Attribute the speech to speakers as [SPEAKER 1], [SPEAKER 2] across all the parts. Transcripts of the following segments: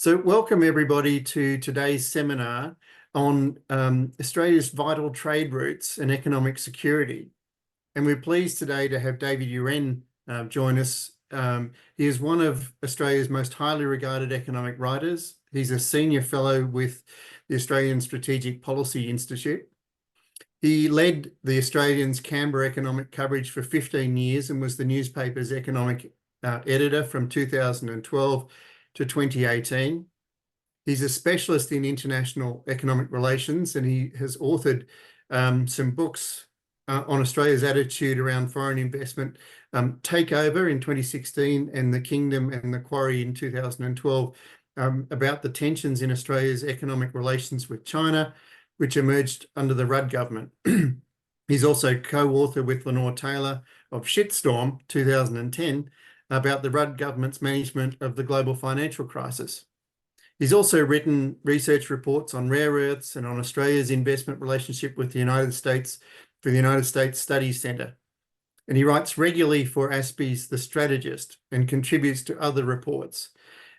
[SPEAKER 1] So welcome everybody to today's seminar on Australia's vital trade routes and economic security. And we're pleased today to have David Uren join us. He is one of Australia's most highly regarded economic writers. He's a senior fellow with the Australian Strategic Policy Institute. He led the Australian's Canberra economic coverage for 15 years and was the newspaper's economic editor from 2012 to 2018. He's a specialist in international economic relations, and he has authored some books on Australia's attitude around foreign investment, Takeover in 2016 and The Kingdom and the Quarry in 2012, about the tensions in Australia's economic relations with China, which emerged under the Rudd government. He's also co-author with Leonore Taylor of Shitstorm 2010 about the Rudd government's management of the global financial crisis. He's also written research reports on rare earths and on Australia's investment relationship with the United States for the United States Studies Centre. And he writes regularly for ASPI's The Strategist and contributes to other reports.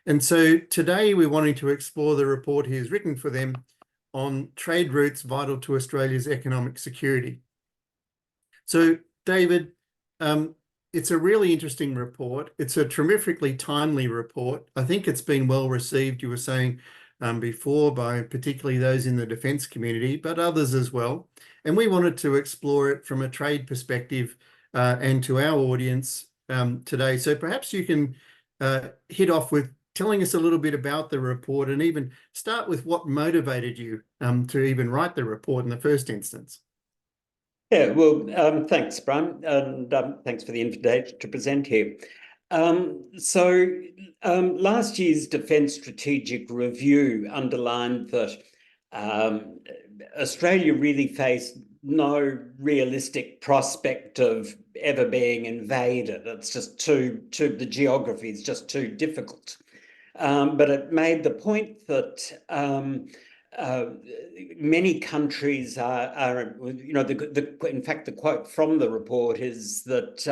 [SPEAKER 1] And so today we're wanting to explore the report he has written for them on trade routes vital to Australia's economic security. So David, it's a really interesting report. It's a terrifically timely report. I think it's been well received, you were saying before, by particularly those in the defence community, but others as well. And we wanted to explore it from a trade perspective and to our audience today. So perhaps you can hit off with telling us a little bit about the report and even start with what motivated you to even write the report in the first instance.
[SPEAKER 2] Yeah, well, thanks, Bryan, and thanks for the invitation to present here. Last year's Defence Strategic Review underlined that Australia really faced no realistic prospect of ever being invaded. It's just the geography is just too difficult. But it made the point that many countries in fact, the quote from the report is that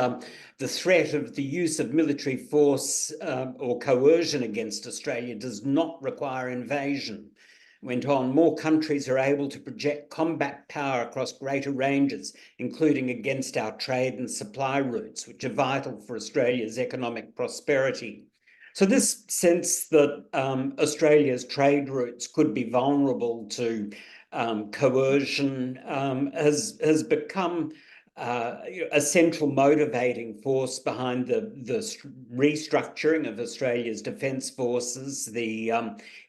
[SPEAKER 2] the threat of the use of military force or coercion against Australia does not require invasion. Went on, more countries are able to project combat power across greater ranges, including against our trade and supply routes, which are vital for Australia's economic prosperity. So this sense that Australia's trade routes could be vulnerable to coercion has become a central motivating force behind the restructuring of Australia's defence forces, the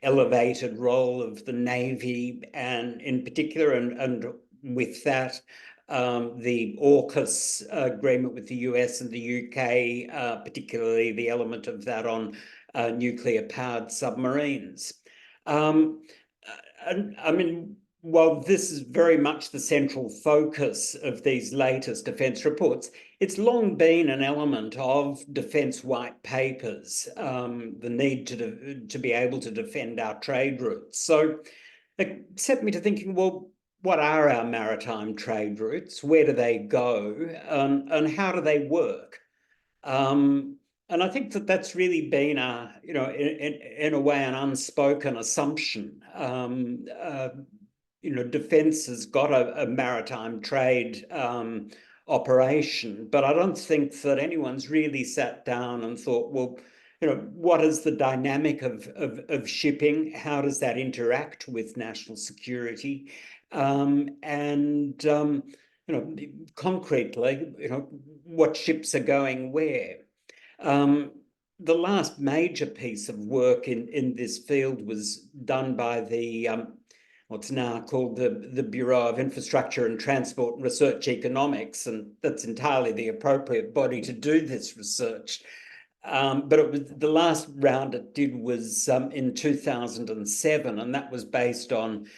[SPEAKER 2] elevated role of the Navy, and in particular, and with that, the AUKUS agreement with the US and the UK, particularly the element of that on nuclear-powered submarines. And I mean, while this is very much the central focus of these latest defence reports, it's long been an element of defence white papers, the need to be able to defend our trade routes. So it set me to thinking, well, what are our maritime trade routes? Where do they go? And how do they work? And I think that that's really been in a way, an unspoken assumption. Defence has got a maritime trade operation, but I don't think that anyone's really sat down and thought, well, what is the dynamic of shipping? How does that interact with national security? Concretely, what ships are going where. The last major piece of work in this field was done by the what's now called the Bureau of Infrastructure and Transport and Research Economics, and that's entirely the appropriate body to do this research. But it was the last round it did was in 2007, and that was based on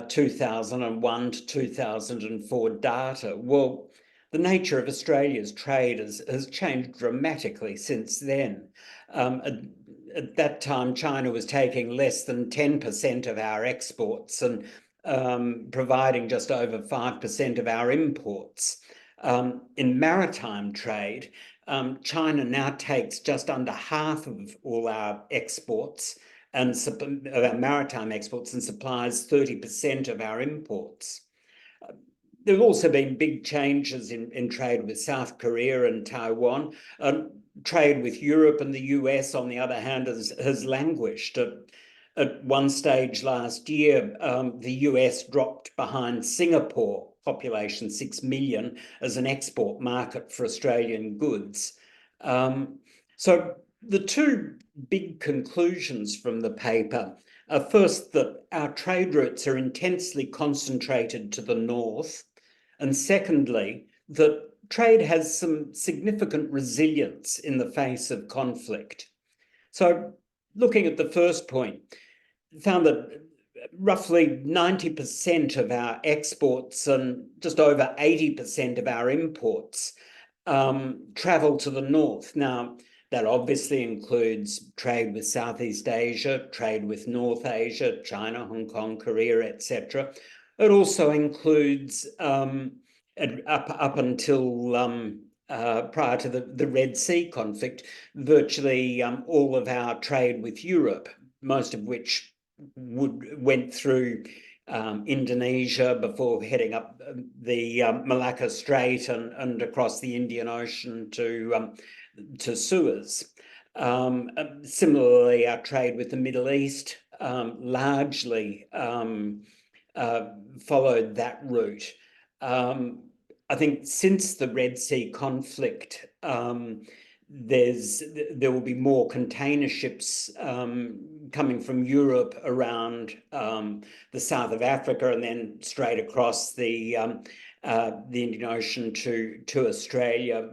[SPEAKER 2] 2001 to 2004 data. Well, the nature of Australia's trade has changed dramatically since then. At that time, China was taking less than 10% of our exports and providing just over 5% of our imports. In maritime trade, China now takes just under half of all our exports and of our maritime exports and supplies 30% of our imports. There have also been big changes in trade with South Korea and Taiwan. Trade with Europe and the US, on the other hand, has languished. At one stage last year, the US dropped behind Singapore, population 6 million, as an export market for Australian goods. So the two big conclusions from the paper are, first, that our trade routes are intensely concentrated to the north, and secondly, that trade has some significant resilience in the face of conflict. So looking at the first point, found that roughly 90% of our exports and just over 80% of our imports travel to the north. Now, that obviously includes trade with Southeast Asia, trade with North Asia, China, Hong Kong, Korea, etc. It also includes, up until prior to the Red Sea conflict, virtually all of our trade with Europe, most of which went through Indonesia before heading up the Malacca Strait and across the Indian Ocean to Suez. Similarly, our trade with the Middle East largely followed that route. I think since the Red Sea conflict, there will be more container ships coming from Europe around the south of Africa and then straight across the Indian Ocean to Australia.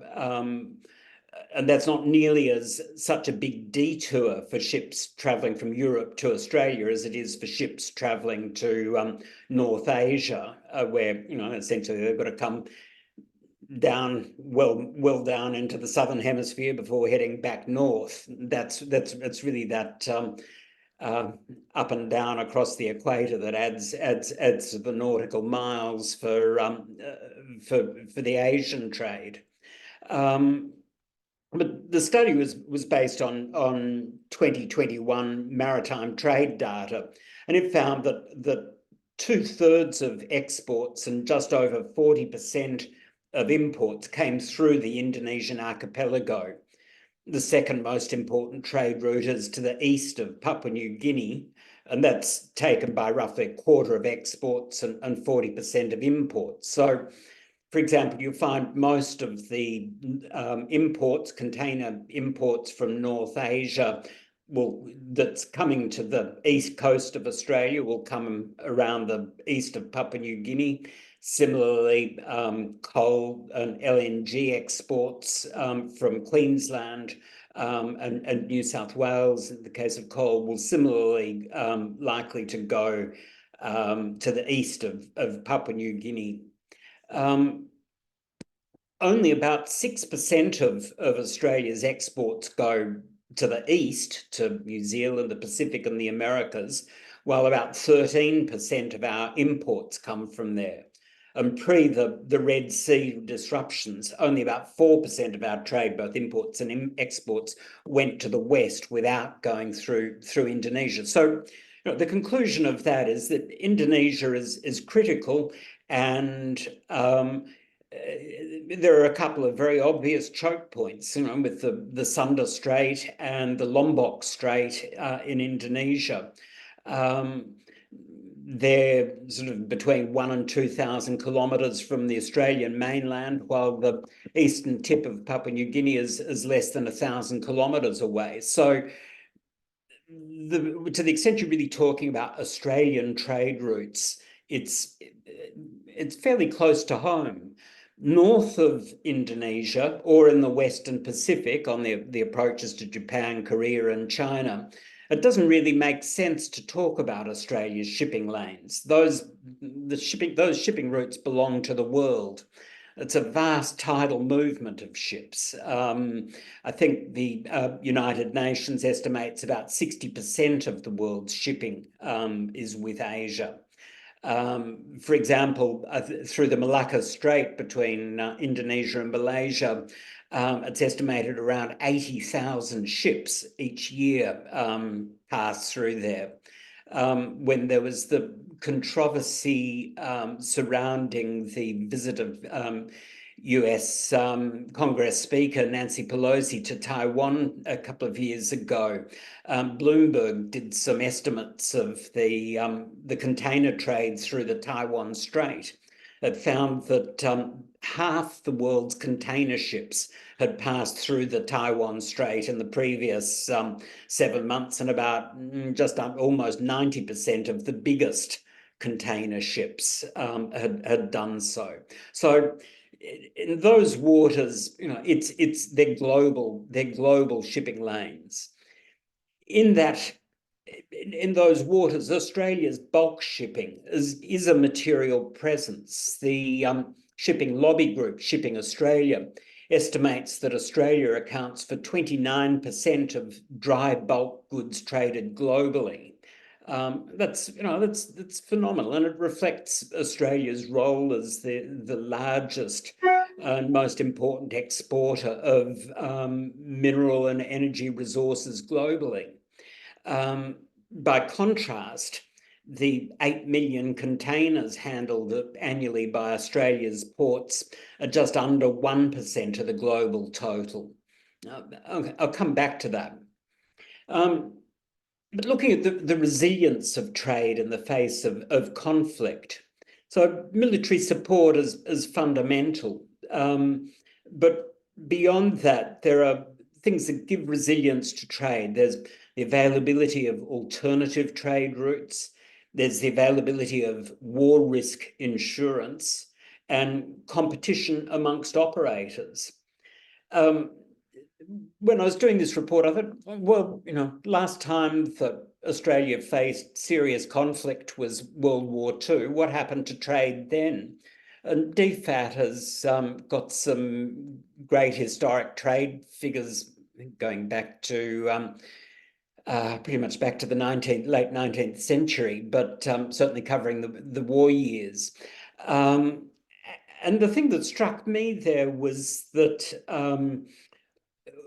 [SPEAKER 2] And that's not nearly such a big detour for ships travelling from Europe to Australia as it is for ships travelling to North Asia, where, essentially they've got to come down well down into the southern hemisphere before heading back north. That's really that up and down across the equator that adds to the nautical miles for the Asian trade. But the study was based on 2021 maritime trade data, and it found that 2/3 of exports and just over 40% of imports came through the Indonesian archipelago. The second most important trade route is to the east of Papua New Guinea, and that's taken by roughly a quarter of exports and 40% of imports. So, for example, you'll find most of the container imports from North Asia that's coming to the east coast of Australia will come around the east of Papua New Guinea. Similarly, coal and LNG exports from Queensland and New South Wales, in the case of coal, will similarly likely to go to the east of Papua New Guinea. Only about 6% of Australia's exports go to the east, to New Zealand, the Pacific and the Americas, while about 13% of our imports come from there. And pre the Red Sea disruptions, only about 4% of our trade, both imports and exports, went to the west without going through Indonesia. So the conclusion of that is that Indonesia is critical, and there are a couple of very obvious choke points, with the Sunda Strait and the Lombok Strait in Indonesia. They're sort of between 1,000 and 2,000 kilometres from the Australian mainland, while the eastern tip of Papua New Guinea is less than 1,000 kilometres away. So to the extent you're really talking about Australian trade routes, it's fairly close to home. North of Indonesia, or in the Western Pacific on the approaches to Japan, Korea and China, it doesn't really make sense to talk about Australia's shipping lanes. Those shipping routes belong to the world. It's a vast tidal movement of ships. I think the United Nations estimates about 60% of the world's shipping is with Asia. For example, through the Malacca Strait between Indonesia and Malaysia, It's estimated around 80,000 ships each year pass through there. When there was the controversy surrounding the visit of US Congress Speaker Nancy Pelosi to Taiwan a couple of years ago, Bloomberg did some estimates of the container trade through the Taiwan Strait. It found that half the world's container ships had passed through the Taiwan Strait in the previous 7 months, and about almost 90% of the biggest container ships had done so. So in those waters, they're global shipping lanes. In those waters, Australia's bulk shipping is a material presence. The shipping lobby group, Shipping Australia, estimates that Australia accounts for 29% of dry bulk goods traded globally. That's phenomenal, and it reflects Australia's role as the largest and most important exporter of mineral and energy resources globally. By contrast, the 8 million containers handled annually by Australia's ports are just under 1% of the global total. I'll come back to that. But looking at the resilience of trade in the face of conflict. So military support is fundamental. But beyond that, there are things that give resilience to trade. There's the availability of alternative trade routes. There's the availability of war risk insurance and competition amongst operators. When I was doing this report, I thought, well, last time that Australia faced serious conflict was World War II. What happened to trade then? And DFAT has got some great historic trade figures going back to pretty much back to the late 19th century, but certainly covering the war years. And the thing that struck me there was that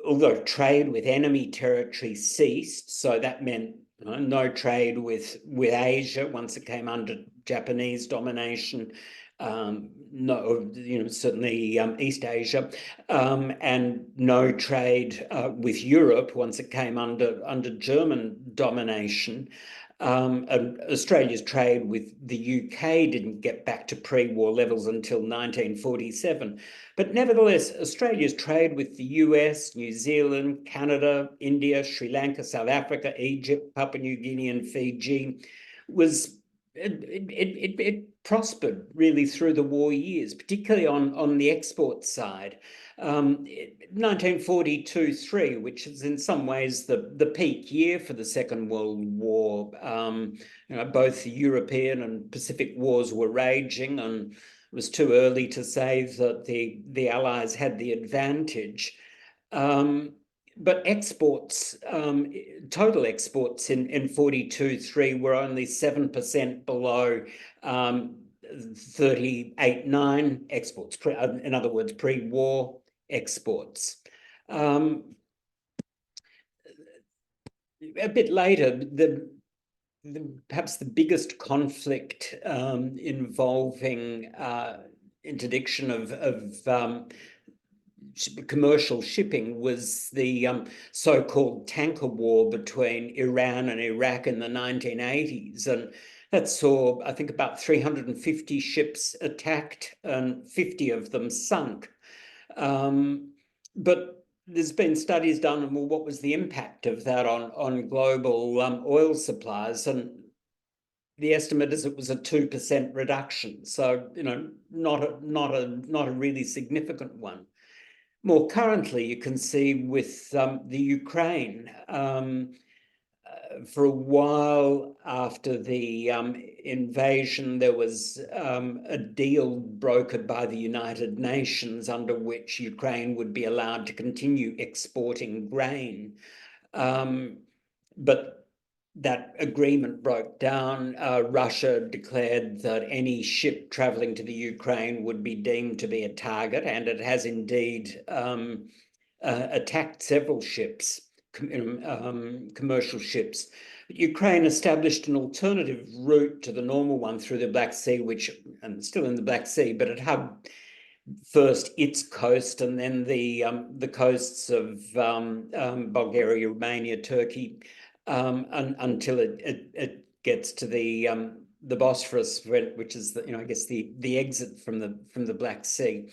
[SPEAKER 2] although trade with enemy territory ceased, so that meant no trade with Asia once it came under Japanese domination, certainly East Asia, and no trade with Europe once it came under German domination. And Australia's trade with the UK didn't get back to pre-war levels until 1947. But nevertheless, Australia's trade with the US, New Zealand, Canada, India, Sri Lanka, South Africa, Egypt, Papua New Guinea, and Fiji it prospered really through the war years, particularly on the export side. 1942-3, which is in some ways the peak year for the Second World War. Both the European and Pacific wars were raging, and it was too early to say that the Allies had the advantage. But exports, total exports in 42-3 were only 7% below 38-9 exports, in other words, pre-war exports. A bit later, perhaps the biggest conflict involving interdiction of commercial shipping was the so-called tanker war between Iran and Iraq in the 1980s. And that saw, I think, about 350 ships attacked and 50 of them sunk. But there's been studies done on, well, what was the impact of that on global oil supplies? And the estimate is it was a 2% reduction. So, not a really significant one. More currently, you can see with the Ukraine, for a while after the invasion, there was a deal brokered by the United Nations under which Ukraine would be allowed to continue exporting grain. But that agreement broke down, Russia declared that any ship travelling to the Ukraine would be deemed to be a target, and it has indeed attacked several ships, commercial ships. Ukraine established an alternative route to the normal one through the Black Sea, which, and still in the Black Sea, but it hugged first its coast and then the coasts of Bulgaria, Romania, Turkey, until it gets to the Bosphorus, which is I guess the exit from the Black Sea.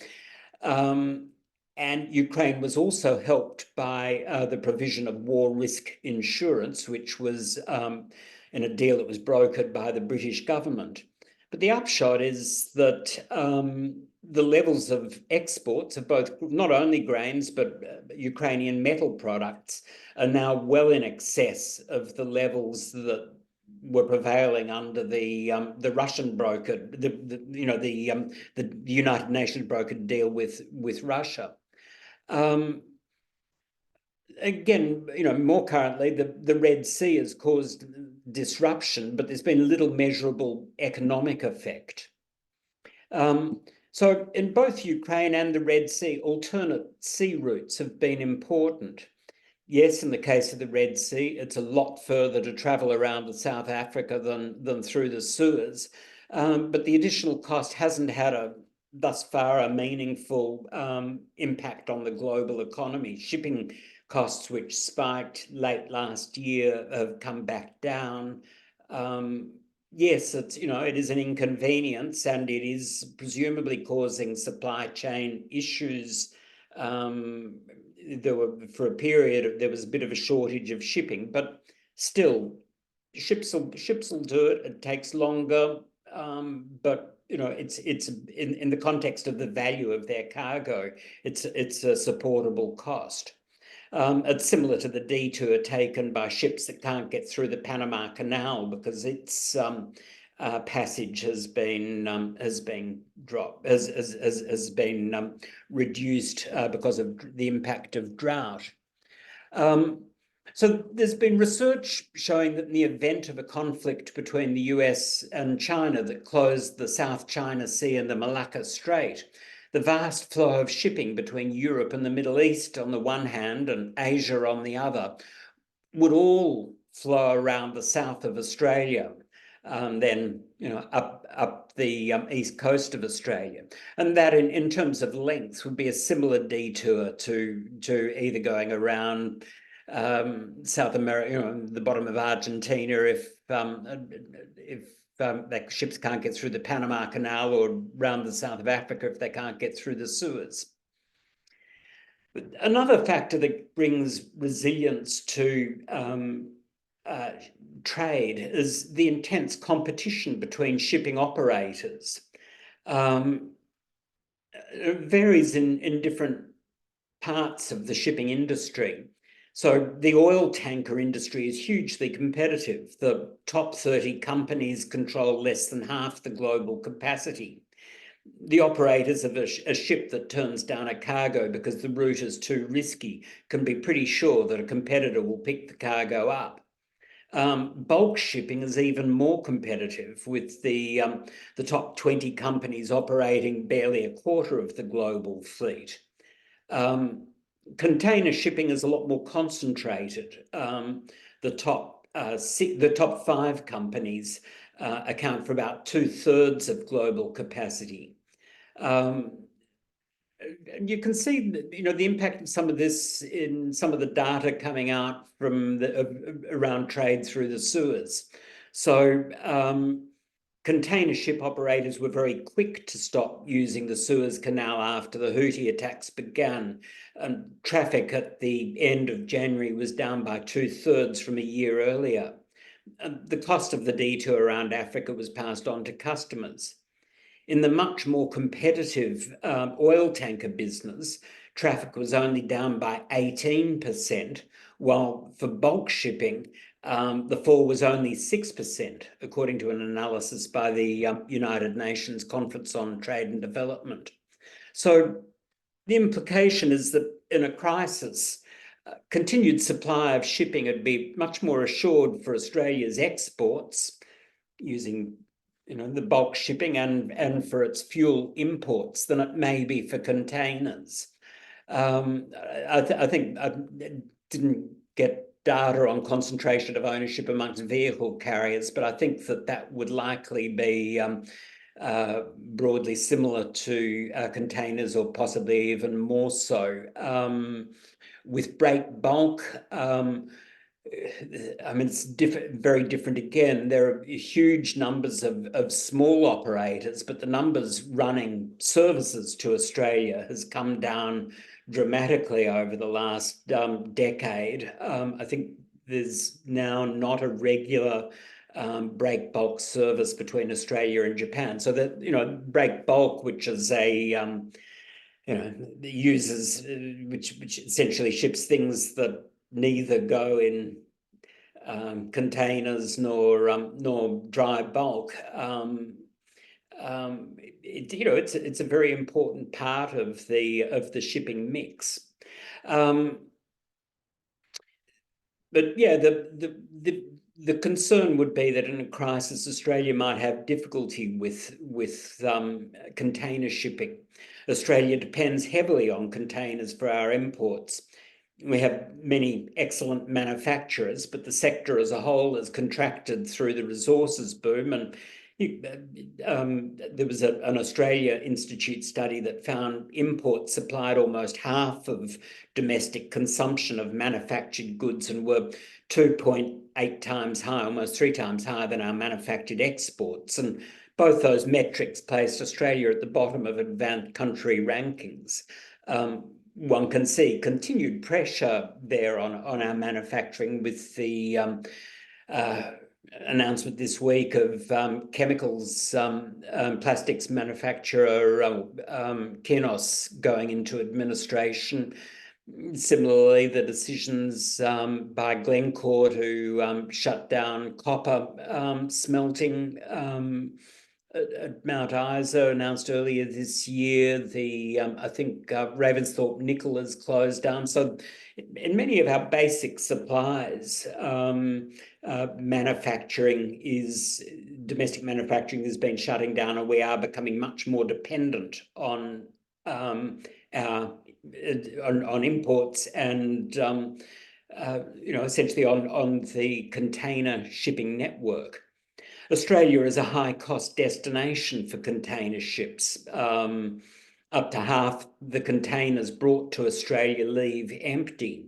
[SPEAKER 2] And Ukraine was also helped by the provision of war risk insurance, which was in a deal that was brokered by the British government. But the upshot is that the levels of exports of both, not only grains, but Ukrainian metal products are now well in excess of the levels that were prevailing under the Russian broker, the United Nations brokered deal with Russia. Again, more currently, the Red Sea has caused disruption, but there's been little measurable economic effect. So in both Ukraine and the Red Sea, alternate sea routes have been important. Yes, in the case of the Red Sea, it's a lot further to travel around to South Africa than through the Suez, but the additional cost hasn't had thus far a meaningful impact on the global economy. Shipping costs, which spiked late last year, have come back down. Yes, it is an inconvenience, and it is presumably causing supply chain issues. For a period, there was a bit of a shortage of shipping, but still, ships will do it. It takes longer, but it's in the context of the value of their cargo, it's a supportable cost. It's similar to the detour taken by ships that can't get through the Panama Canal because its passage has been reduced because of the impact of drought. So there's been research showing that in the event of a conflict between the US and China that closed the South China Sea and the Malacca Strait, the vast flow of shipping between Europe and the Middle East on the one hand and Asia on the other would all flow around the south of Australia, then up the east coast of Australia, and that in terms of length would be a similar detour to either going around South America, the bottom of Argentina, if like ships can't get through the Panama Canal, or around the south of Africa if they can't get through the Suez. But another factor that brings resilience to trade is the intense competition between shipping operators. It varies in different parts of the shipping industry. So the oil tanker industry is hugely competitive. The top 30 companies control less than half the global capacity. The operators of a ship that turns down a cargo because the route is too risky can be pretty sure that a competitor will pick the cargo up. Bulk shipping is even more competitive, with the top 20 companies operating barely a quarter of the global fleet. Container shipping is a lot more concentrated. The top 5 companies account for about 2/3 of global capacity. You can see the impact of some of this in some of the data coming out from around trade through the Suez. So container ship operators were very quick to stop using the Suez Canal after the Houthi attacks began. Traffic at the end of January was down by 2/3 from a year earlier. The cost of the detour around Africa was passed on to customers. In the much more competitive oil tanker business, traffic was only down by 18%, while for bulk shipping, the fall was only 6%, according to an analysis by the United Nations Conference on Trade and Development. So the implication is that in a crisis, continued supply of shipping would be much more assured for Australia's exports using the bulk shipping and for its fuel imports than it may be for containers. I think I didn't get data on concentration of ownership amongst vehicle carriers, but I think that would likely be broadly similar to containers, or possibly even more so. With break bulk, it's very different again. There are huge numbers of small operators, but the numbers running services to Australia has come down dramatically over the last decade. I think there's now not a regular break bulk service between Australia and Japan. So that, break bulk, which is uses which essentially ships things that neither go in containers nor dry bulk. It's a very important part of the shipping mix. But yeah, the concern would be that in a crisis, Australia might have difficulty with container shipping. Australia depends heavily on containers for our imports. We have many excellent manufacturers, but the sector as a whole has contracted through the resources boom. And there was an Australia Institute study that found imports supplied almost half of domestic consumption of manufactured goods and were 2.8 times higher, almost 3 times higher than our manufactured exports. And both those metrics placed Australia at the bottom of advanced country rankings. One can see continued pressure there on our manufacturing with the announcement this week of chemicals, plastics manufacturer Kinos going into administration. Similarly, the decisions by Glencore to shut down copper smelting at Mount Isa, announced earlier this year. I think Ravensthorpe Nickel has closed down. So in many of our basic supplies, domestic manufacturing has been shutting down, and we are becoming much more dependent on imports and essentially on the container shipping network. Australia is a high-cost destination for container ships. Up to half the containers brought to Australia leave empty,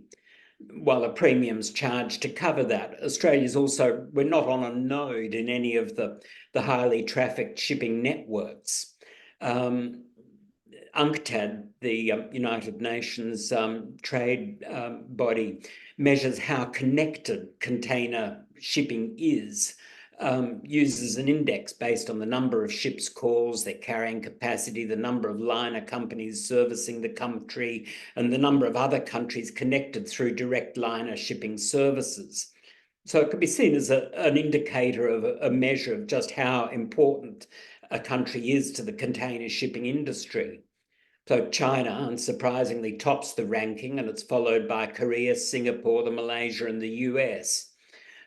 [SPEAKER 2] while a premium's charged to cover that. We're not on a node in any of the highly trafficked shipping networks. UNCTAD, the United Nations trade body, measures how connected container shipping is. Uses an index based on the number of ships' calls, their carrying capacity, the number of liner companies servicing the country, and the number of other countries connected through direct liner shipping services. So it could be seen as an indicator of a measure of just how important a country is to the container shipping industry. So China, unsurprisingly, tops the ranking, and it's followed by Korea, Singapore, Malaysia, and the US.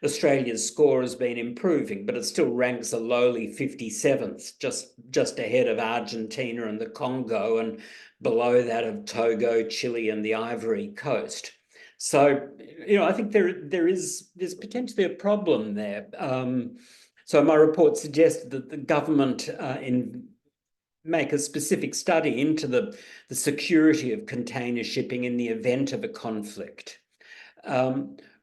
[SPEAKER 2] Australia's score has been improving, but it still ranks a lowly 57th, just ahead of Argentina and the Congo, and below that of Togo, Chile, and the Ivory Coast. So, I think there's potentially a problem there. So my report suggested that the government make a specific study into the security of container shipping in the event of a conflict.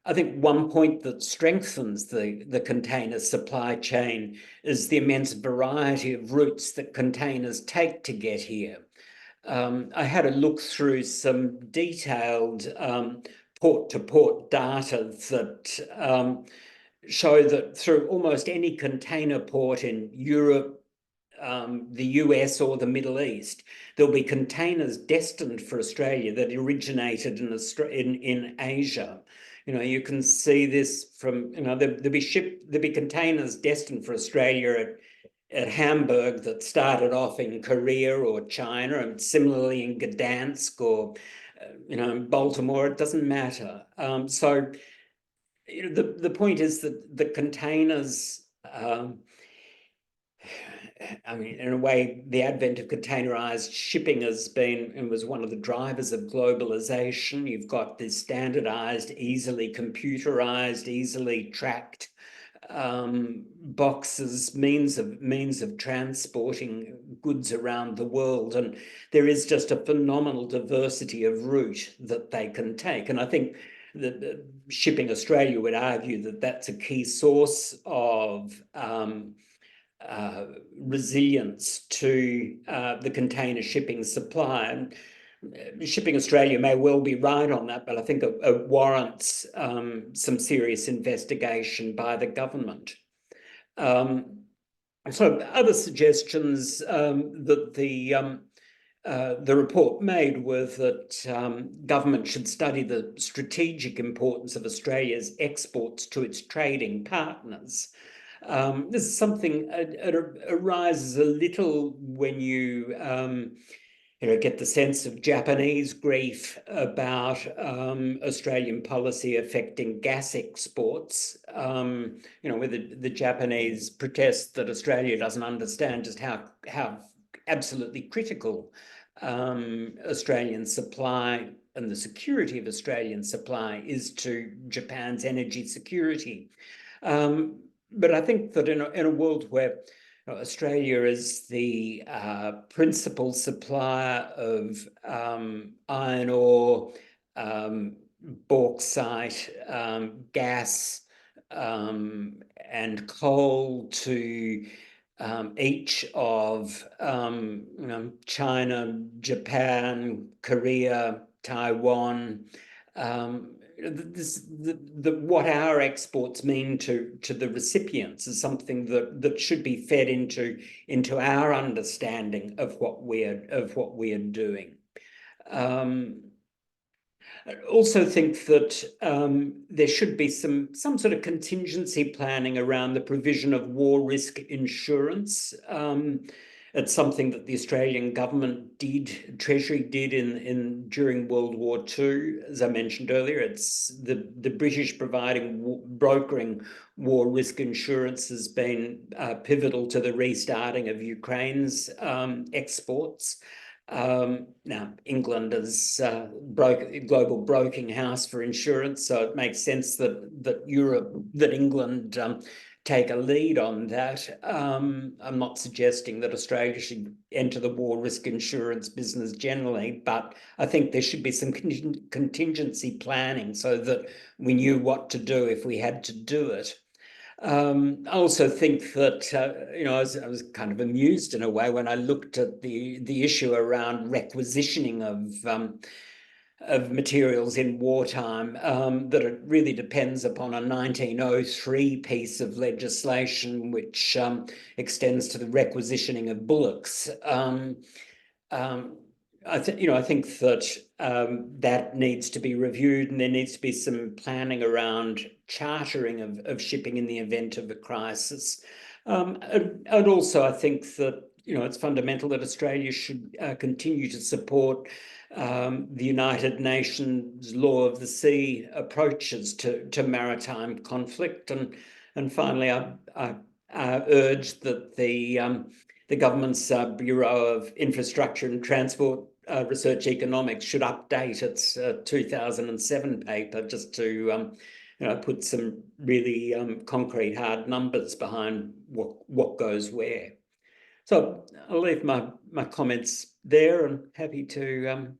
[SPEAKER 2] I think one point that strengthens the container supply chain is the immense variety of routes that containers take to get here. I had a look through some detailed port-to-port data that show that through almost any container port in Europe, the US, or the Middle East, there'll be containers destined for Australia that originated in Asia. You can see this from, there'll be containers destined for Australia at Hamburg that started off in Korea or China, and similarly in Gdansk or Baltimore, it doesn't matter. So the point is that the containers, I mean, in a way, the advent of containerized shipping has been and was one of the drivers of globalization. You've got this standardized, easily computerized, easily tracked boxes, means of transporting goods around the world, and there is just a phenomenal diversity of route that they can take. And I think that Shipping Australia would argue that that's a key source of resilience to the container shipping supply. And Shipping Australia may well be right on that, but I think it warrants some serious investigation by the government. So other suggestions that the report made were that government should study the strategic importance of Australia's exports to its trading partners. This is something that arises a little when you get the sense of Japanese grief about Australian policy affecting gas exports. Where the Japanese protest that Australia doesn't understand just how absolutely critical Australian supply and the security of Australian supply is to Japan's energy security. But I think that in a world where Australia is the principal supplier of iron ore, bauxite, gas, and coal to each of China, Japan, Korea, Taiwan. What our exports mean to the recipients is something that should be fed into our understanding of what we are doing. I also think that there should be some sort of contingency planning around the provision of war risk insurance. It's something that the Australian government Treasury did during World War II. As I mentioned earlier, it's the British brokering war risk insurance has been pivotal to the restarting of Ukraine's exports. Now, England is global broking house for insurance, so it makes sense that England take a lead on that. I'm not suggesting that Australia should enter the war risk insurance business generally, but I think there should be some contingency planning so that we knew what to do if we had to do it. I also think that I was kind of amused in a way when I looked at the issue around requisitioning of materials in wartime, that it really depends upon a 1903 piece of legislation which extends to the requisitioning of bullocks. I think that that needs to be reviewed, and there needs to be some planning around chartering of shipping in the event of a crisis. And also, I think that it's fundamental that Australia should continue to support the United Nations law of the sea approaches to maritime conflict. And finally, I urge that the government's Bureau of Infrastructure and Transport Research Economics should update its 2007 paper just to put some really concrete hard numbers behind what goes where. So I'll leave my comments there, and happy to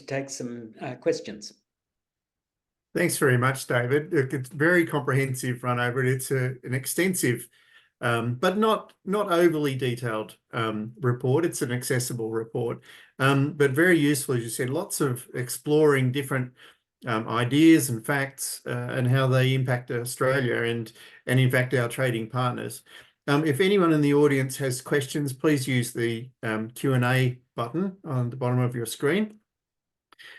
[SPEAKER 2] take some questions.
[SPEAKER 1] Thanks very much, David. It's very comprehensive run over it. It's an extensive, but not overly detailed report. It's an accessible report, but very useful, as you said. Lots of exploring different ideas and facts and how they impact Australia and in fact our trading partners. If anyone in the audience has questions, please use the Q&A button on the bottom of your screen.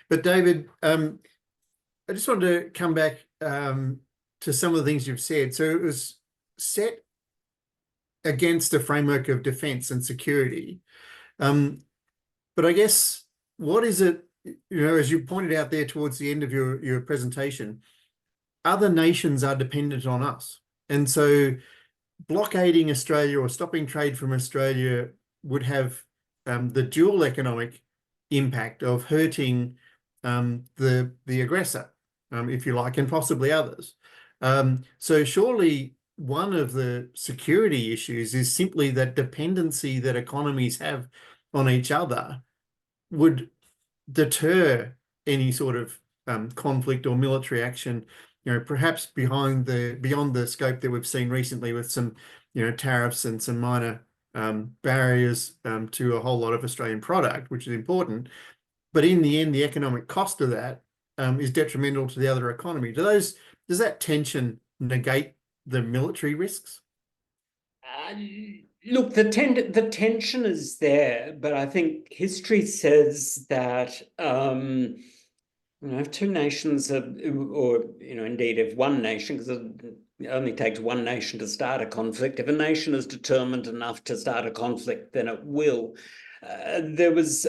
[SPEAKER 1] But David, I just wanted to come back to some of the things you've said. So it was set against a framework of defence and security. But I guess, what is it as you pointed out there towards the end of your presentation, other nations are dependent on us. And so blockading Australia or stopping trade from Australia would have the dual economic impact of hurting the aggressor, if you like, and possibly others. So surely one of the security issues is simply that dependency that economies have on each other would deter any sort of conflict or military action, perhaps beyond the scope that we've seen recently with some, tariffs and some minor barriers to a whole lot of Australian product, which is important. But in the end, the economic cost of that is detrimental to the other economy. Does that tension negate the military risks?
[SPEAKER 2] Look, the tension is there, but I think history says that if two nations are, or indeed if one nation, because it only takes one nation to start a conflict. If a nation is determined enough to start a conflict, then it will. There was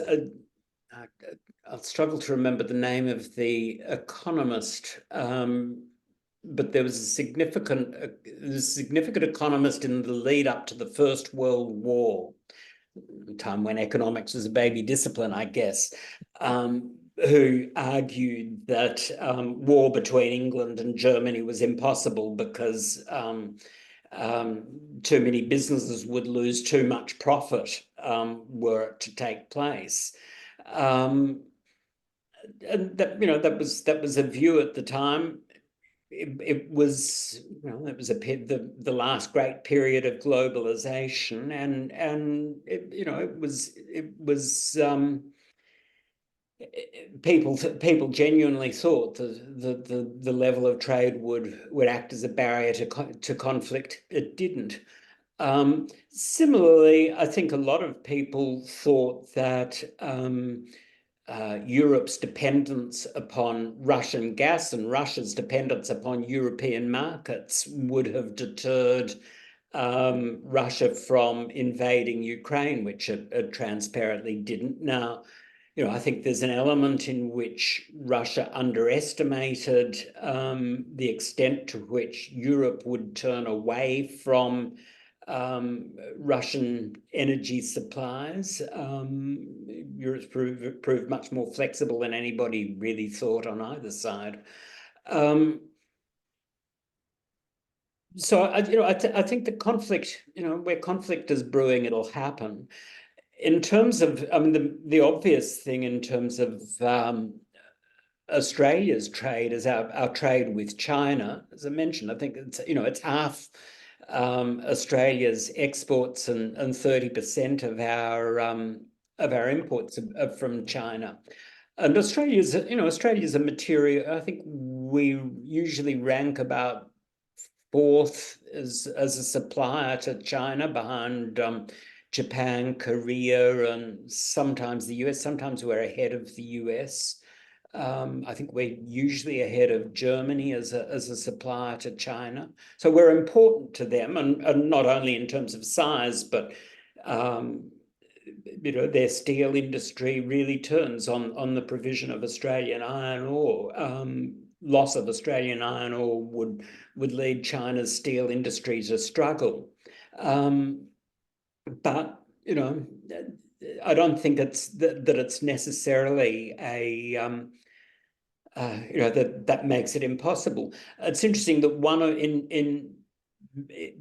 [SPEAKER 2] I'll struggle to remember the name of the economist, but there was a significant economist in the lead up to the First World War, a time when economics was a baby discipline, I guess, who argued that war between England and Germany was impossible because too many businesses would lose too much profit were it to take place. And that was a view at the time. It was the last great period of globalization, and people genuinely thought that the level of trade would act as a barrier to conflict. It didn't. Similarly, I think a lot of people thought that Europe's dependence upon Russian gas and Russia's dependence upon European markets would have deterred Russia from invading Ukraine, which it transparently didn't. Now, I think there's an element in which Russia underestimated the extent to which Europe would turn away from Russian energy supplies. Europe's proved much more flexible than anybody really thought on either side. So I think the conflict, where conflict is brewing, it'll happen. In terms of, the obvious thing in terms of Australia's trade is our trade with China. As I mentioned, I think it's half Australia's exports and 30% of our imports are from China. And Australia's a material. I think we usually rank about fourth as a supplier to China, behind Japan, Korea, and sometimes the US. Sometimes we're ahead of the US. I think we're usually ahead of Germany as a supplier to China. So we're important to them, and not only in terms of size, but their steel industry really turns on the provision of Australian iron ore. Loss of Australian iron ore would lead China's steel industry to struggle. But I don't think that it's necessarily a that makes it impossible. It's interesting that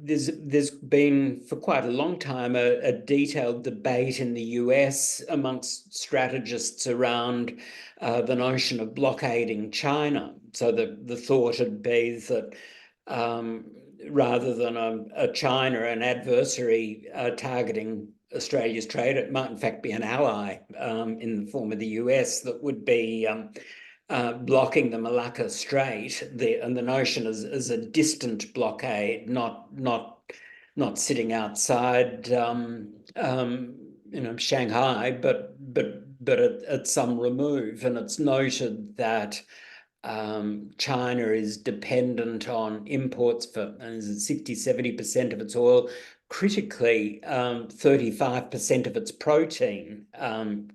[SPEAKER 2] there's been for quite a long time a detailed debate in the US amongst strategists around the notion of blockading China. So the thought would be that rather than a China, an adversary targeting Australia's trade, it might in fact be an ally in the form of the US that would be blocking the Malacca Strait. And the notion is a distant blockade, not sitting outside Shanghai, but at some remove. And it's noted that China is dependent on imports for 60-70% of its oil. Critically, 35% of its protein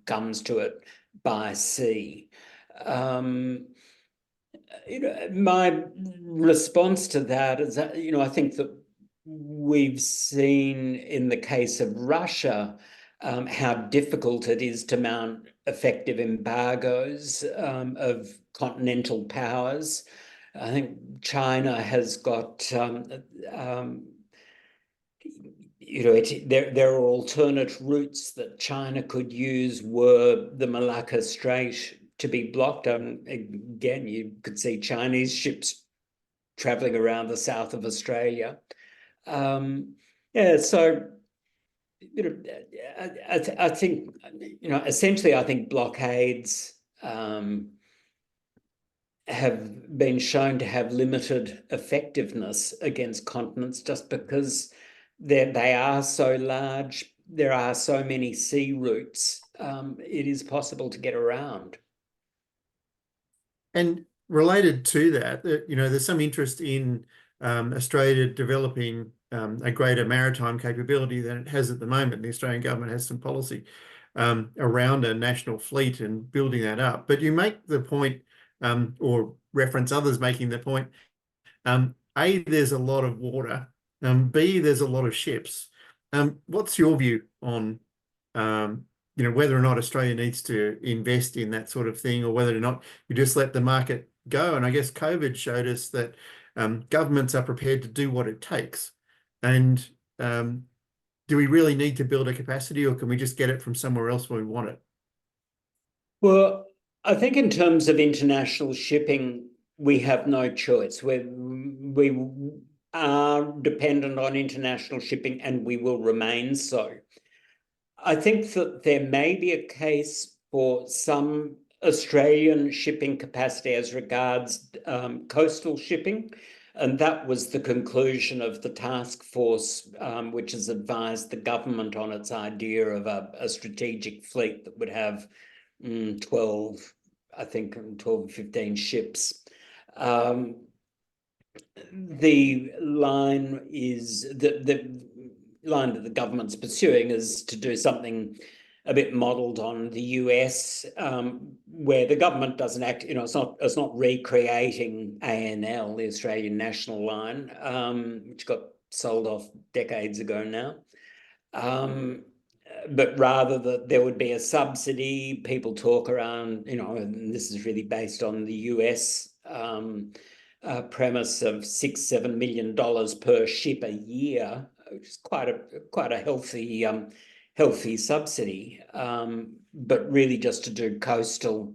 [SPEAKER 2] comes to it by sea. My response to that is that, I think that we've seen in the case of Russia how difficult it is to mount effective embargoes of continental powers. I think China has got, there are alternate routes that China could use were the Malacca Strait to be blocked. Again, you could see Chinese ships traveling around the south of Australia. Yeah, so I think essentially, I think blockades have been shown to have limited effectiveness against continents just because they are so large. There are so many sea routes. It is possible to get around.
[SPEAKER 1] And related to that, there's some interest in Australia developing a greater maritime capability than it has at the moment. The Australian government has some policy around a national fleet and building that up. But you make the point, or reference others making the point, A, there's a lot of water, B, there's a lot of ships. What's your view on whether or not Australia needs to invest in that sort of thing, or whether or not you just let the market go? And I guess COVID showed us that governments are prepared to do what it takes. And do we really need to build a capacity, or can we just get it from somewhere else when we want it?
[SPEAKER 2] Well, I think in terms of international shipping, we have no choice. We are dependent on international shipping, and we will remain so. I think that there may be a case for some Australian shipping capacity as regards coastal shipping, and that was the conclusion of the task force, which has advised the government on its idea of a strategic fleet that would have 12, I think 12 or 15 ships. The line is the line that the government's pursuing is to do something a bit modelled on the US, where the government doesn't act. It's not recreating ANL, the Australian National Line, which got sold off decades ago now. But rather that there would be a subsidy. People talk around, and this is really based on the US premise of $6-7 million per ship a year, which is quite a healthy subsidy, but really just to do coastal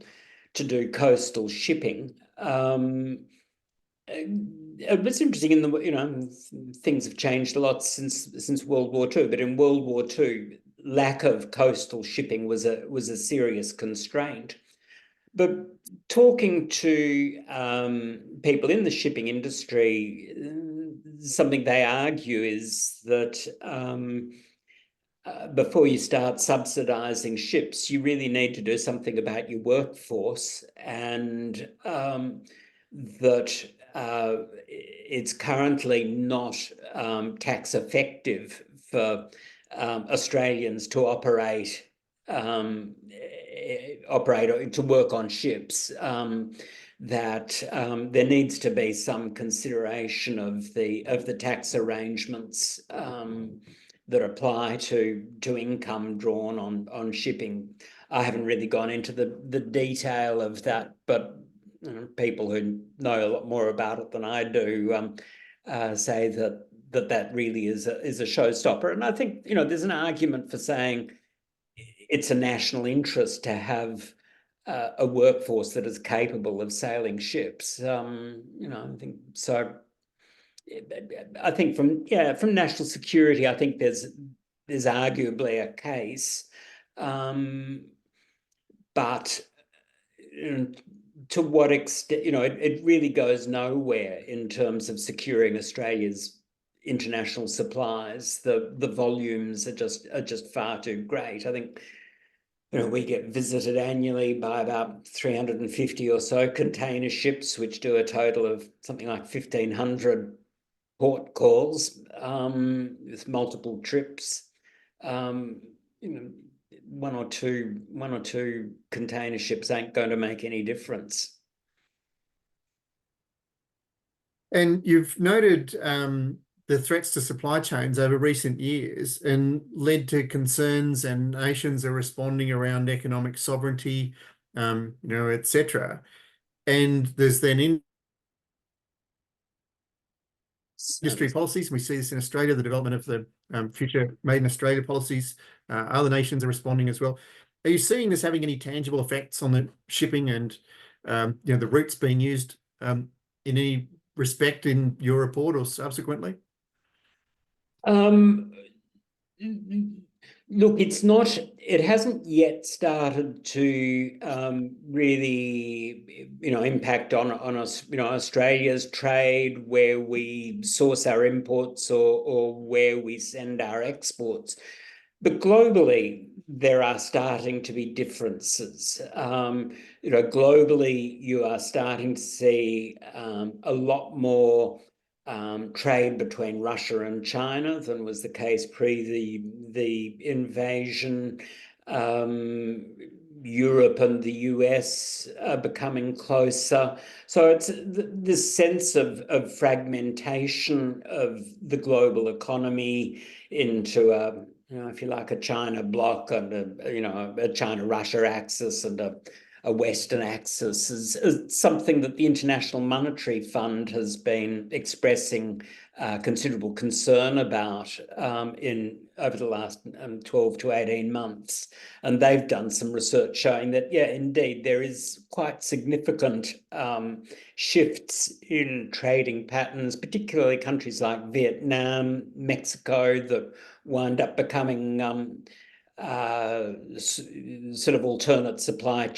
[SPEAKER 2] shipping. It's interesting in the things have changed a lot since World War II, but in World War II, lack of coastal shipping was a serious constraint. But talking to people in the shipping industry, something they argue is that before you start subsidizing ships, you really need to do something about your workforce, and that it's currently not tax effective for Australians to operate to work on ships. That there needs to be some consideration of the tax arrangements that apply to income drawn on shipping. I haven't really gone into the detail of that, but people who know a lot more about it than I do say that really is a showstopper. And I think there's an argument for saying it's a national interest to have a workforce that is capable of sailing ships. I think so. I think from national security, I think there's arguably a case, but to what extent, it really goes nowhere in terms of securing Australia's international supplies. The volumes are just far too great. I think we get visited annually by about 350 or so container ships, which do a total of something like 1,500 port calls with multiple trips. one or two container ships ain't going to make any difference.
[SPEAKER 1] And you've noted the threats to supply chains over recent years and led to concerns, and nations are responding around economic sovereignty, etc. And there's then industry policies. We see this in Australia, the development of the future Made in Australia policies. Other nations are responding as well. Are you seeing this having any tangible effects on the shipping and the routes being used in any respect in your report or subsequently?
[SPEAKER 2] Look, it hasn't yet started to really, impact on us, Australia's trade, where we source our imports or where we send our exports. But globally, there are starting to be differences. Globally, you are starting to see a lot more trade between Russia and China than was the case pre the invasion. Europe and the US are becoming closer. So it's this sense of fragmentation of the global economy into a, if you like, a China bloc and a China-Russia axis and a Western axis is something that the International Monetary Fund has been expressing considerable concern about over the last 12 to 18 months. And they've done some research showing that, yeah, indeed, there is quite significant shifts in trading patterns, particularly countries like Vietnam, Mexico, that wind up becoming sort of alternate supply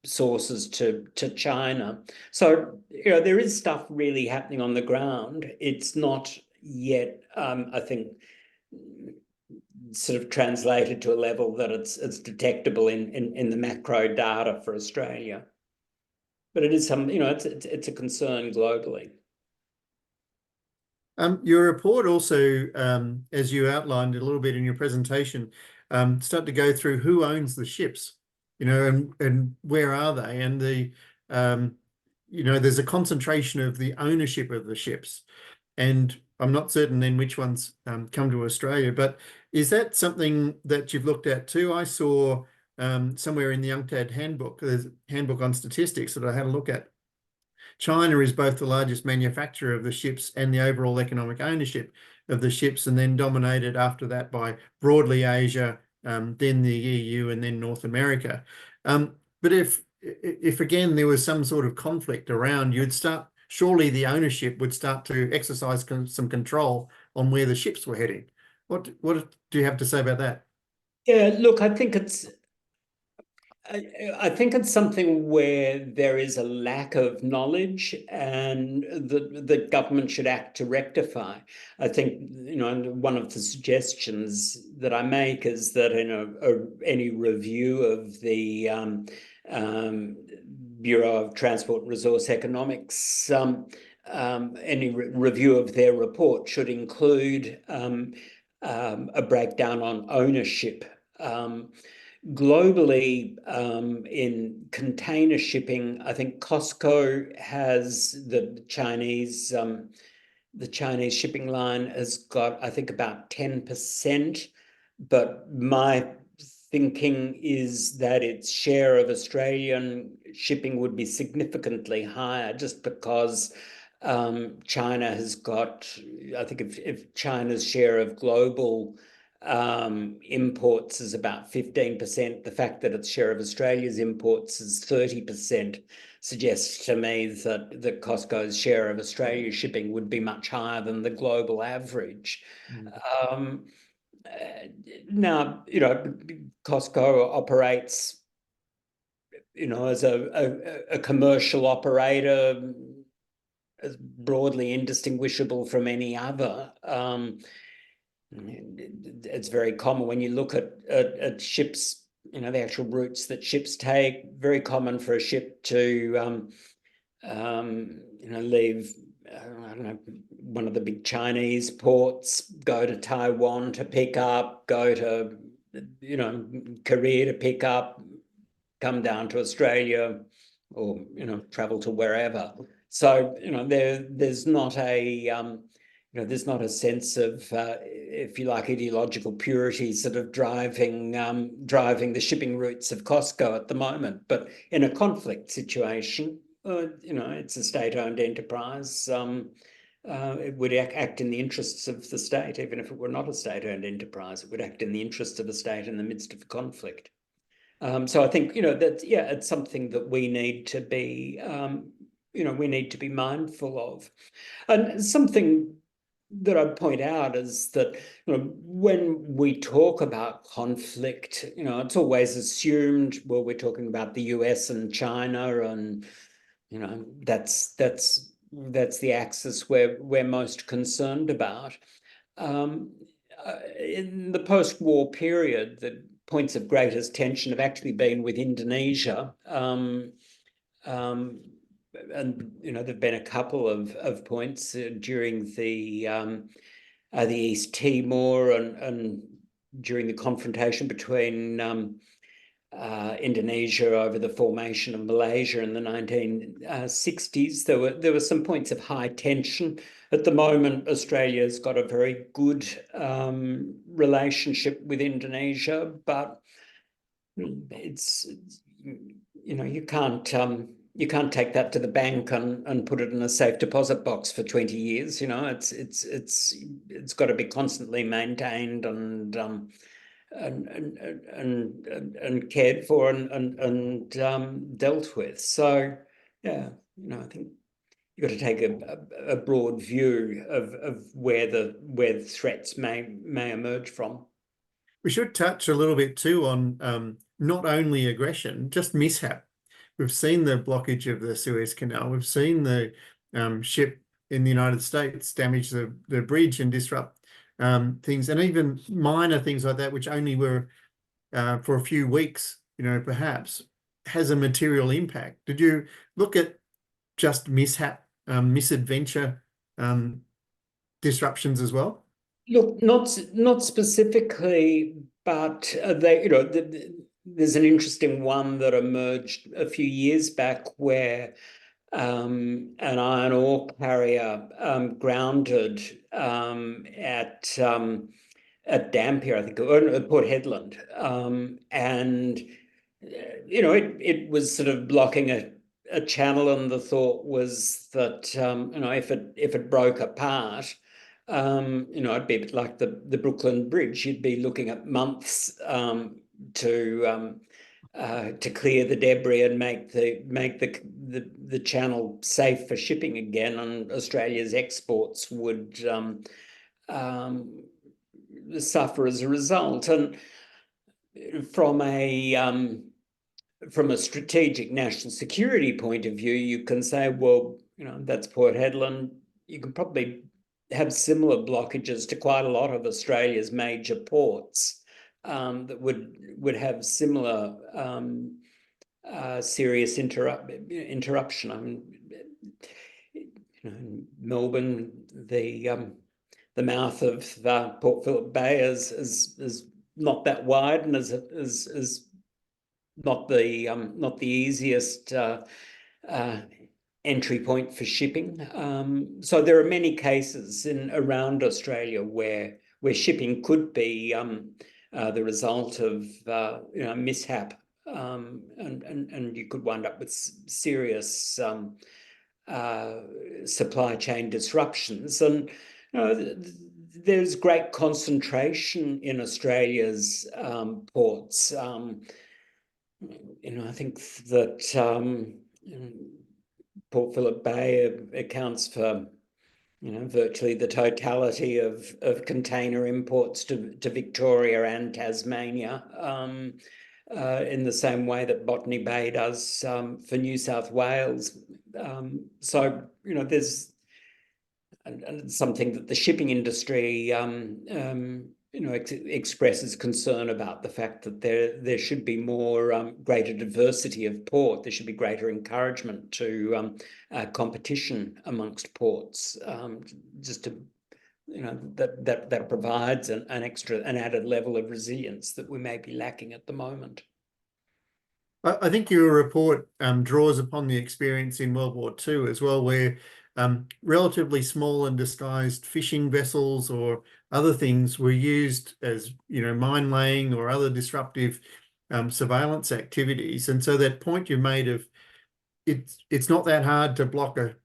[SPEAKER 2] sources to China. So there is stuff really happening on the ground. It's not yet, I think, sort of translated to a level that it's detectable in the macro data for Australia. But it is it's a concern globally.
[SPEAKER 1] Your report also, as you outlined a little bit in your presentation, start to go through who owns the ships, and where are they? And there's a concentration of the ownership of the ships. And I'm not certain then which ones come to Australia, but is that something that you've looked at too? I saw somewhere in the UNCTAD handbook, there's a handbook on statistics that I had a look at. China is both the largest manufacturer of the ships and the overall economic ownership of the ships, and then dominated after that by broadly Asia, then the EU, and then North America. But if again there was some sort of conflict around, surely the ownership would start to exercise some control on where the ships were heading. What do you have to say about that?
[SPEAKER 2] Yeah, look, I think it's something where there is a lack of knowledge, and the government should act to rectify. I think one of the suggestions that I make is that in any review of the Bureau of Transport and Resource Economics, any review of their report should include a breakdown on ownership. Globally, in container shipping, I think COSCO has the Chinese shipping line has got, I think, about 10%. But my thinking is that its share of Australian shipping would be significantly higher, just because China has got, I think if China's share of global imports is about 15%, the fact that its share of Australia's imports is 30% suggests to me that COSCO's share of Australia's shipping would be much higher than the global average. Now, COSCO operates, as a commercial operator, as broadly indistinguishable from any other. It's very common when you look at ships, the actual routes that ships take. Very common for a ship to, leave, I don't know, one of the big Chinese ports, go to Taiwan to pick up, go to career to pick up, come down to Australia, or travel to wherever. So there's not a there's not a sense of, if you like, ideological purity sort of driving the shipping routes of COSCO at the moment. But in a conflict situation, it's a state-owned enterprise. It would act in the interests of the state. Even if it were not a state-owned enterprise, it would act in the interests of the state in the midst of conflict. So I think that it's something that we need to be mindful of. And something that I'd point out is that when we talk about conflict, it's always assumed, well, we're talking about the US and China, and that's the axis we're most concerned about. In the post-war period, the points of greatest tension have actually been with Indonesia. And there've been a couple of points during the East Timor and during the confrontation between Indonesia over the formation of Malaysia in the 1960s. There were some points of high tension. At the moment, Australia's got a very good relationship with Indonesia, but it's you can't take that to the bank and put it in a safe deposit box for 20 years. It's got to be constantly maintained and cared for and dealt with. So I think you've got to take a broad view of where the threats may emerge from.
[SPEAKER 1] We should touch a little bit too on not only aggression, just mishap. We've seen the blockage of the Suez Canal. We've seen the ship in the United States damage the bridge and disrupt things, and even minor things like that, which only were for a few weeks, perhaps, has a material impact. Did you look at just mishap, misadventure disruptions as well?
[SPEAKER 2] Look, not specifically, but there's an interesting one that emerged a few years back where an iron ore carrier grounded at Dampier, I think, or at Port Hedland, and it was sort of blocking a channel, and the thought was that if it broke apart, it'd be a bit like the Brooklyn Bridge. You'd be looking at months to clear the debris and make the channel safe for shipping again, and Australia's exports would suffer as a result. And from a strategic national security point of view, you can say, well, that's Port Hedland. You can probably have similar blockages to quite a lot of Australia's major ports that would have similar serious interruption. I mean, in Melbourne, the mouth of Port Phillip Bay is not that wide, and is not the easiest entry point for shipping. So there are many cases around Australia where shipping could be the result of mishap, and you could wind up with serious supply chain disruptions. And there's great concentration in Australia's ports. I think that Port Phillip Bay accounts for virtually the totality of container imports to Victoria and Tasmania, in the same way that Botany Bay does for New South Wales. So there's and something that the shipping industry expresses concern about, the fact that there should be more greater diversity of port. There should be greater encouragement to competition amongst ports, just to that provides an added level of resilience that we may be lacking at the moment.
[SPEAKER 1] I think your report draws upon the experience in World War II as well, where relatively small and disguised fishing vessels or other things were used as, mine laying or other disruptive surveillance activities. And so that point you made of it's not that hard to block a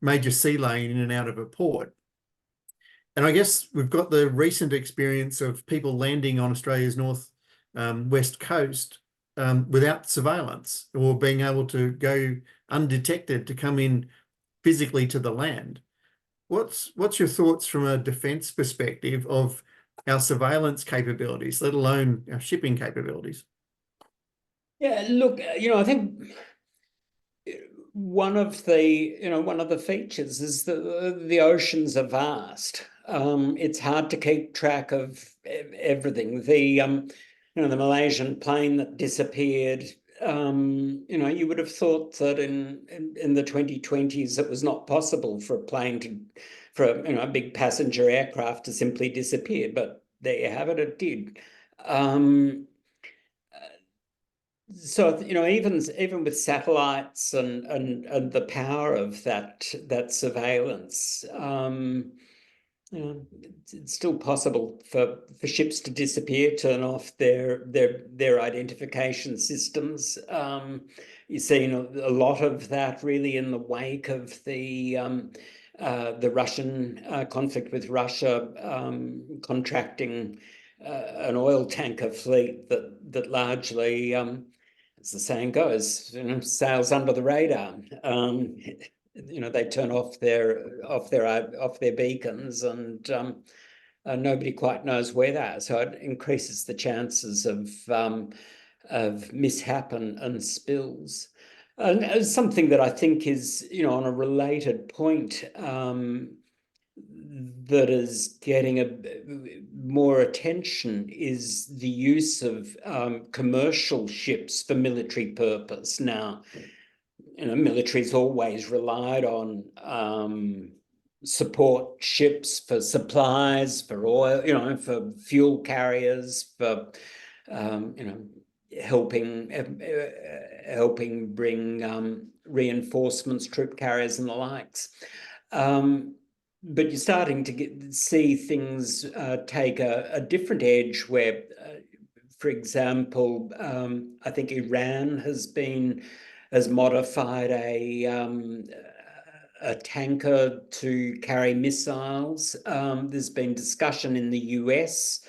[SPEAKER 1] major sea lane in and out of a port. And I guess we've got the recent experience of people landing on Australia's west coast without surveillance or being able to go undetected to come in physically to the land. What's your thoughts from a defence perspective of our surveillance capabilities, let alone our shipping capabilities?
[SPEAKER 2] Yeah, look, I think one of the features is that the oceans are vast. It's hard to keep track of everything. The Malaysian plane that disappeared. You would have thought that in the 2020s it was not possible for a big passenger aircraft to simply disappear, but there you have it. It did. So even with satellites and the power of that surveillance, it's still possible for ships to disappear, turn off their identification systems. You've seen a lot of that really in the wake of the Russian conflict with Russia, contracting an oil tanker fleet that largely, as the saying goes, sails under the radar. They turn off their beacons, and nobody quite knows where they are. So it increases the chances of mishap and spills. And something that I think is, on a related point, that is getting more attention is the use of commercial ships for military purpose. Now, military's always relied on support ships for supplies, for oil, for fuel carriers, for helping bring reinforcements, troop carriers, and the likes. But you're starting to see things take a different edge where, for example, I think Iran has modified a tanker to carry missiles. There's been discussion in the US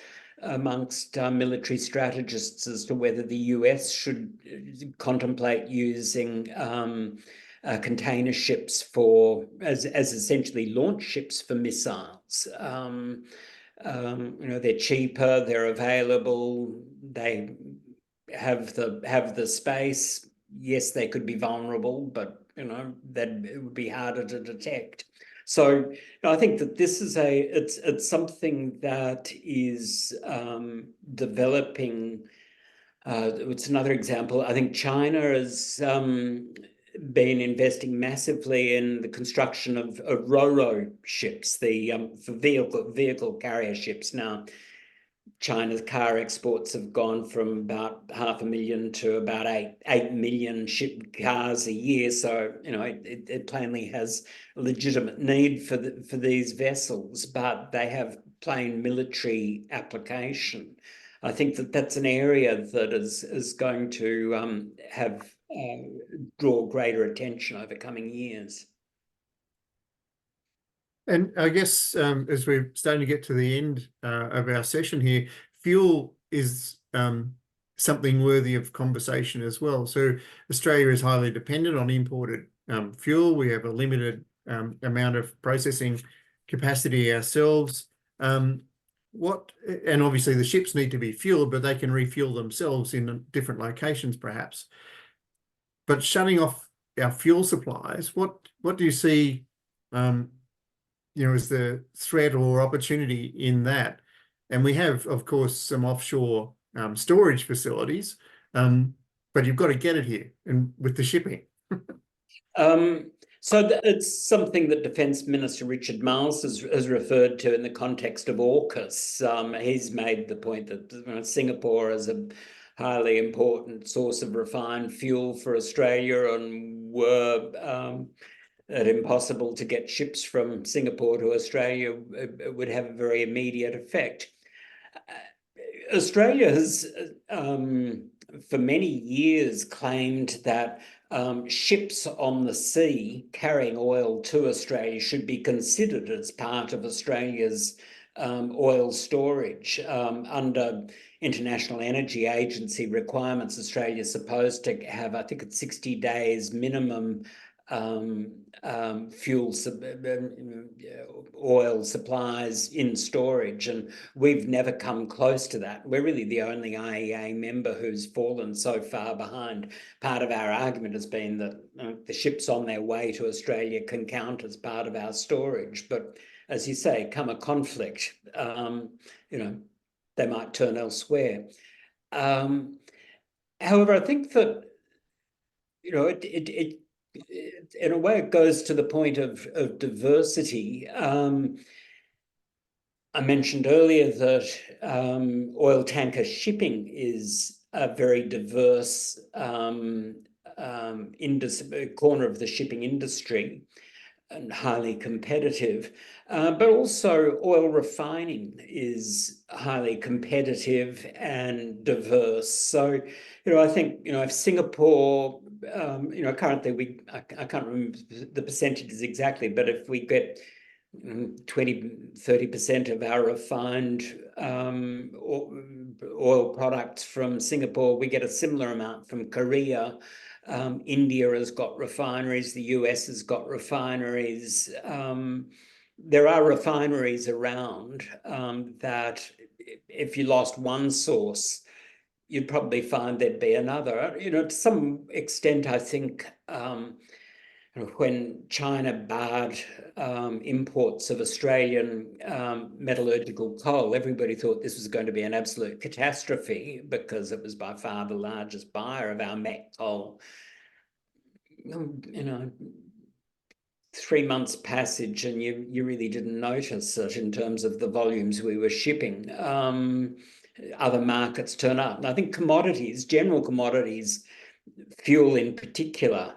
[SPEAKER 2] amongst military strategists as to whether the US should contemplate using container ships as essentially launch ships for missiles. They're cheaper, they're available, they have the space. Yes, they could be vulnerable, but that it would be harder to detect. So I think that this is it's something that is developing. It's another example. I think China has been investing massively in the construction of ro-ro ships, for vehicle carrier ships. Now, China's car exports have gone from about 500,000 to about 8 million shipped cars a year. So it plainly has a legitimate need for these vessels, but they have plain military application. I think that's an area that is going to draw greater attention over coming years.
[SPEAKER 1] And I guess as we're starting to get to the end of our session here, fuel is something worthy of conversation as well. So Australia is highly dependent on imported fuel. We have a limited amount of processing capacity ourselves. And obviously the ships need to be fueled, but they can refuel themselves in different locations perhaps. But shutting off our fuel supplies, what do you see as the threat or opportunity in that? And we have, of course, some offshore storage facilities, but you've got to get it here and with the shipping.
[SPEAKER 2] So it's something that Defence Minister Richard Marles has referred to in the context of AUKUS. He's made the point that Singapore is a highly important source of refined fuel for Australia, and were it impossible to get ships from Singapore to Australia, it would have a very immediate effect. Australia has, for many years, claimed that ships on the sea carrying oil to Australia should be considered as part of Australia's oil storage. Under International Energy Agency requirements, Australia is supposed to have, I think it's 60 days minimum oil supplies in storage, and we've never come close to that. We're really the only IEA member who's fallen so far behind. Part of our argument has been that the ships on their way to Australia can count as part of our storage, but as you say, come a conflict, they might turn elsewhere. However, I think that it in a way, it goes to the point of diversity. I mentioned earlier that oil tanker shipping is a very diverse corner of the shipping industry and highly competitive. But also oil refining is highly competitive and diverse. So, I think, if Singapore, currently I can't remember the percentages exactly, but if we get 20-30% of our refined oil products from Singapore, we get a similar amount from Korea. India has got refineries, the US has got refineries. There are refineries around that if you lost one source, you'd probably find there'd be another. To some extent, I think when China barred imports of Australian metallurgical coal, everybody thought this was going to be an absolute catastrophe because it was by far the largest buyer of our met coal. 3 months passage and you really didn't notice it in terms of the volumes we were shipping. Other markets turn up. And I think commodities, general commodities, fuel in particular,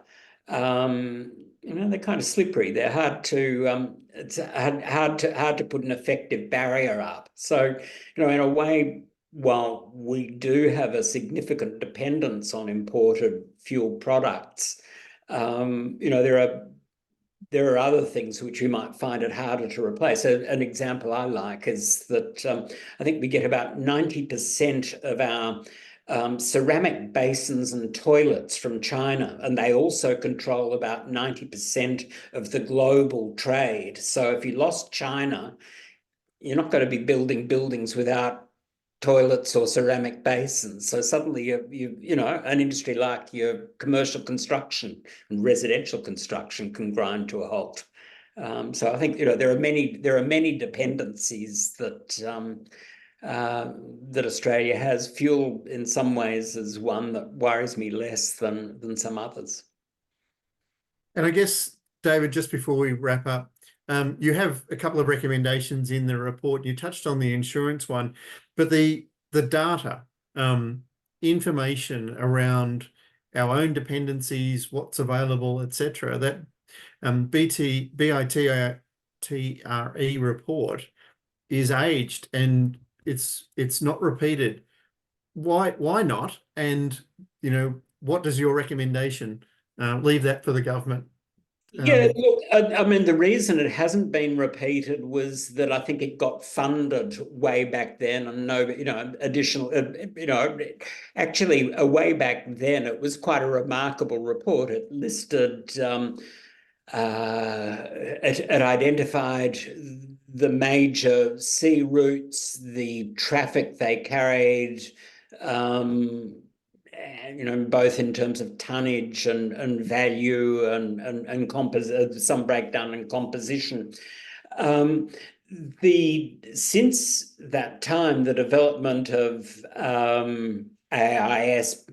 [SPEAKER 2] they're kind of slippery. They're hard to it's hard to put an effective barrier up. So, in a way, while we do have a significant dependence on imported fuel products, there are other things which we might find it harder to replace. So an example I like is that I think we get about 90% of our ceramic basins and toilets from China, and they also control about 90% of the global trade. So if you lost China, you're not going to be building buildings without toilets or ceramic basins. So suddenly an industry like your commercial construction and residential construction can grind to a halt. So I think there are many dependencies that that Australia has. Fuel in some ways is one that worries me less than some others.
[SPEAKER 1] And I guess, David, just before we wrap up, you have a couple of recommendations in the report. You touched on the insurance one, but the data, information around our own dependencies, what's available, etc. That BITRE report is aged and it's not repeated. Why not? And what does your recommendation leave that for the government?
[SPEAKER 2] Yeah, look, I mean, the reason it hasn't been repeated was that I think it got funded way back then, and no, additional, actually, way back then, it was quite a remarkable report. It listed, it identified the major sea routes, the traffic they carried, both in terms of tonnage and value and some breakdown in composition. Since that time, the development of AIS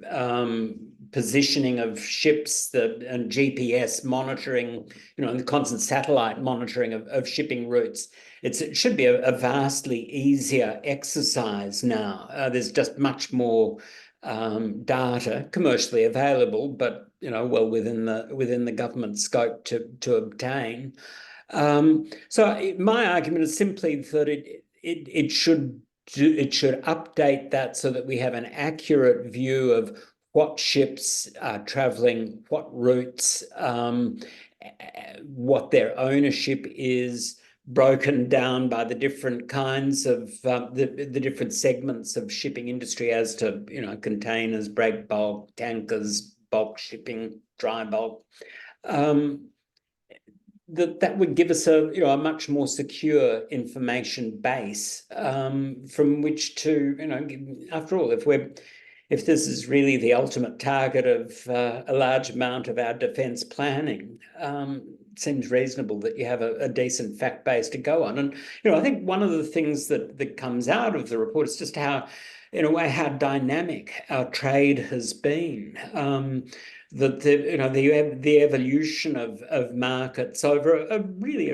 [SPEAKER 2] positioning of ships, and GPS monitoring, and the constant satellite monitoring of shipping routes. It should be a vastly easier exercise now. There's just much more data commercially available, but well within the government scope to obtain. So my argument is simply that it should update that so that we have an accurate view of what ships are traveling, what routes, what their ownership is, broken down by the different kinds of the different segments of shipping industry as to containers, break bulk, tankers, bulk shipping, dry bulk. That would give us a much more secure information base from which to after all, if this is really the ultimate target of a large amount of our defence planning, it seems reasonable that you have a decent fact base to go on. And I think one of the things that comes out of the report is just how, in a way, how dynamic our trade has been. The evolution of markets over a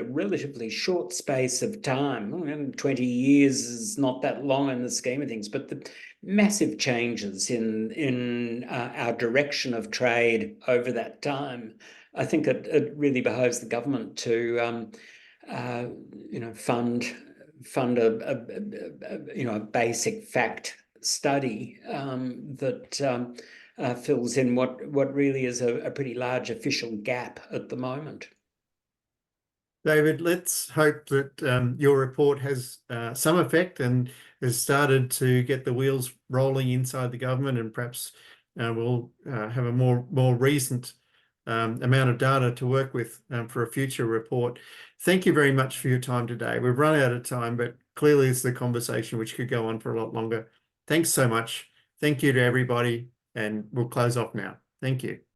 [SPEAKER 2] relatively short space of time. 20 years is not that long in the scheme of things, but the massive changes in our direction of trade over that time. I think it really behoves the government to fund a basic fact study that fills in what really is a pretty large official gap at the moment.
[SPEAKER 1] David, let's hope that your report has some effect and has started to get the wheels rolling inside the government, and perhaps we'll have a more recent amount of data to work with for a future report. Thank you very much for your time today. We've run out of time, but clearly it's the conversation which could go on for a lot longer. Thanks so much. Thank you to everybody, and we'll close off now. Thank you.